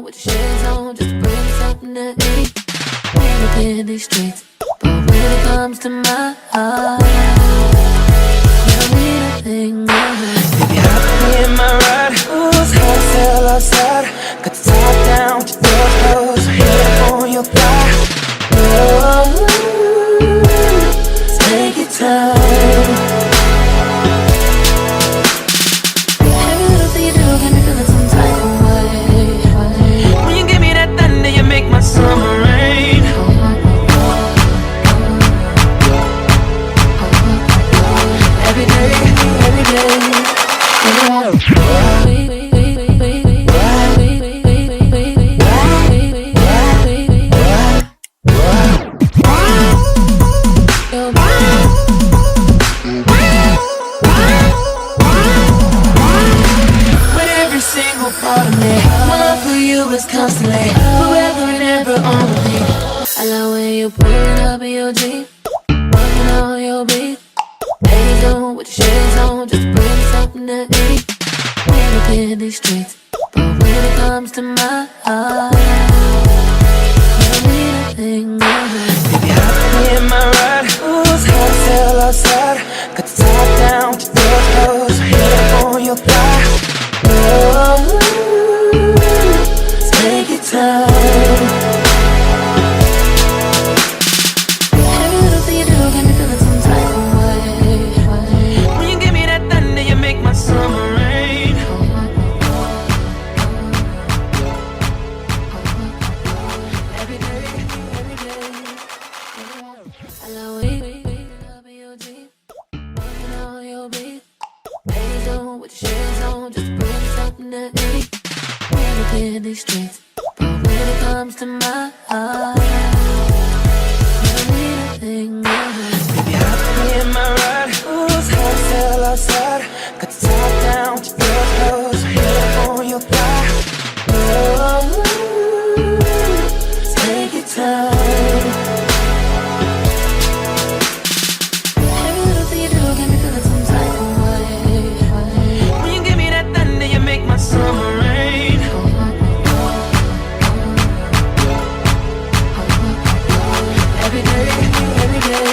with the shades on, just to bring something to eat. Look in these streets, but when it comes to my heart, you need a thing. Baby, hop in my ride. Ooh, it's hot as hell outside. Got the top down with your clothes, hair on your thigh. Oh, take your time. My summer rain. Every day, every day. With every single part of me, my love for you is constantly, forever and ever on me. I love when you pull it up in your Jeep, working on your beat. Ladies on with the shades on, just bring something to eat. Look in these streets, but when it comes to my heart, you need a thing. Baby, hop in my ride. Ooh, it's hot as hell outside. Got the top down with your clothes, hair on your thigh. Oh, take your time. Everything you do got me feeling some type of way. When you give me that thunder, you make my summer rain. Every day, every day. I love when you up in your Jeep, working on your beat. Ladies on with the shades on, just bring something to eat. Look in these streets, but when it comes to my heart, you need a thing. Baby, hop in my ride. Ooh, it's hot as hell outside. Got the top down with your clothes, hair on your thigh. Oh, take your time. Everything you do got me feeling some type of way. When you give me that thunder, you make my summer rain. Every day, every day.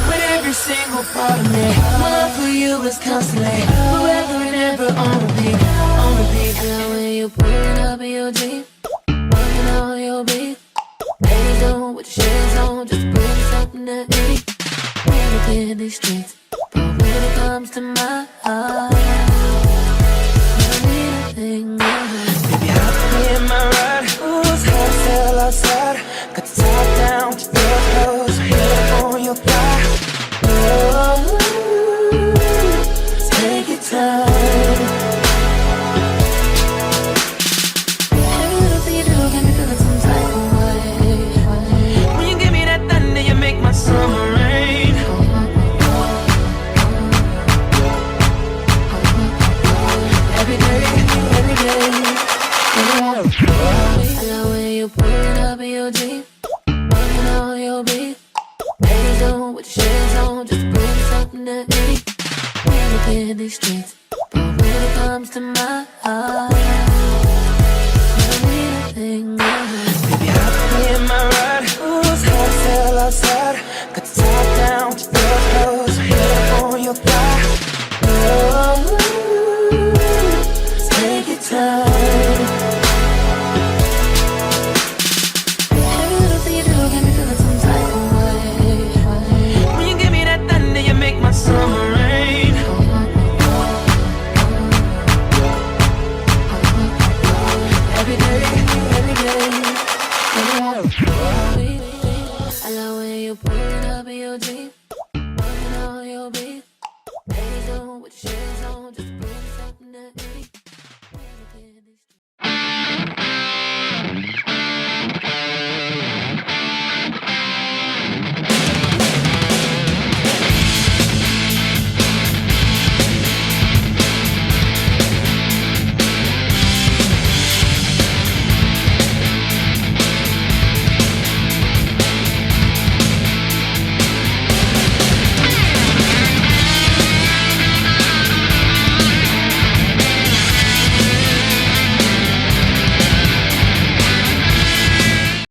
With every single part of me, My love for you is constantly, forever and ever on repeat, on repeat. I love when you pull it up in your Jeep, working on your beat. Ladies on with the shades on, just bring something to eat. Look in these streets, but when it comes to my heart, you need a thing. baby, hop in my ride. Ooh, it's hot as hell outside. Got the top down with your clothes, hair on your thigh. Oh, take your time. Everything you do got me feeling some type of way. When you give me that thunder, you make my summer rain. Every day, every day. I love when you pull it up in your Jeep, working on your beat. Ladies on with the shades on, just bring something to eat. Look in these streets, but when it comes to my heart, you need a thing. Baby, hop in my ride. Ooh, it's hot as hell outside. Got the top down with your clothes, hair on your thigh. Oh, take your time. Everything you do got me feeling some type of way. When you give me that thunder, you make my summer rain. Every day, every day. I love when you pull it up in your Jeep, working on your beat. Ladies on with the shit.